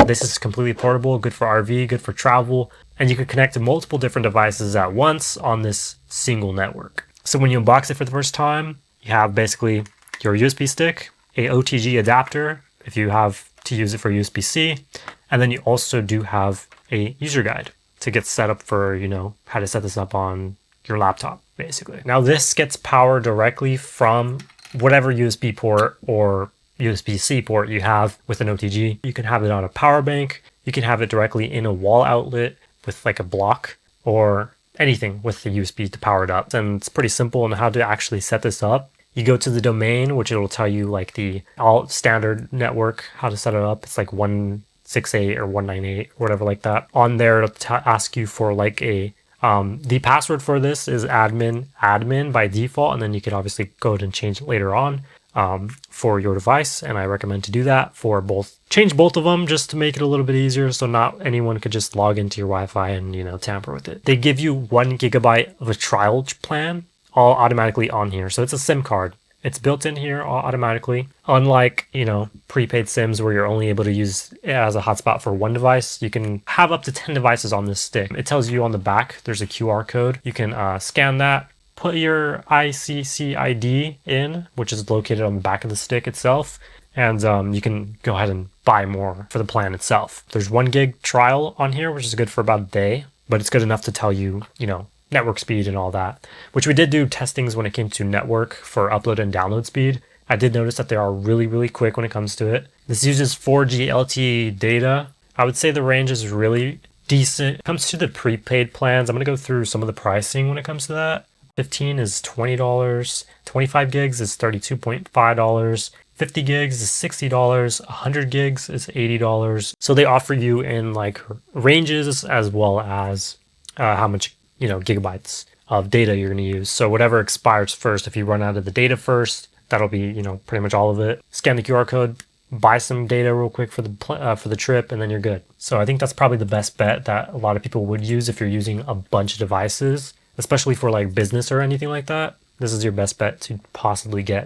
This is completely portable, good for RV, good for travel, and you can connect to multiple different devices at once on this single network. So when you unbox it for the first time, you have basically your USB stick, a OTG adapter if you have to use it for USB-C, and then you also do have a user guide to get set up for, how to set this up on your laptop, basically. Now this gets power directly from whatever USB port or USB-C port you have with an OTG. You can have it on a power bank. You can have it directly in a wall outlet with like a block or anything with the USB to power it up. And it's pretty simple on how to actually set this up. You go to the domain, which it'll tell you like the all standard network, how to set it up. It's like 168 or 198 or whatever like that. On there, it'll ask you for like a the password for this is admin by default, and then you can obviously go ahead and change it later on for your device. And I recommend to do that for both. Change both of them just to make it a little bit easier, so not anyone could just log into your Wi-Fi and tamper with it. They give you 1 GB of a trial plan all automatically on here, so it's a SIM card. It's built in here automatically. Unlike, prepaid SIMs where you're only able to use it as a hotspot for one device, you can have up to 10 devices on this stick. It tells you on the back, there's a QR code. You can scan that, put your ICC ID in, which is located on the back of the stick itself, and you can go ahead and buy more for the plan itself. There's 1 gig trial on here, which is good for about a day, but it's good enough to tell you, network speed and all that, which we did do testings when it came to network for upload and download speed. I did notice that they are really, really quick when it comes to it. This uses 4G LTE data. I would say the range is really decent. When it comes to the prepaid plans, I'm going to go through some of the pricing when it comes to that. 15 is $20, 25 gigs is $32.5, 50 gigs is $60, 100 gigs is $80. So they offer you in like ranges as well as how much gigabytes of data you're going to use. So whatever expires first, if you run out of the data first, that'll be pretty much all of it. Scan the QR code, buy some data real quick for the trip, and then you're good. So I think that's probably the best bet that a lot of people would use if you're using a bunch of devices, especially for like business or anything like that. This is your best bet to possibly get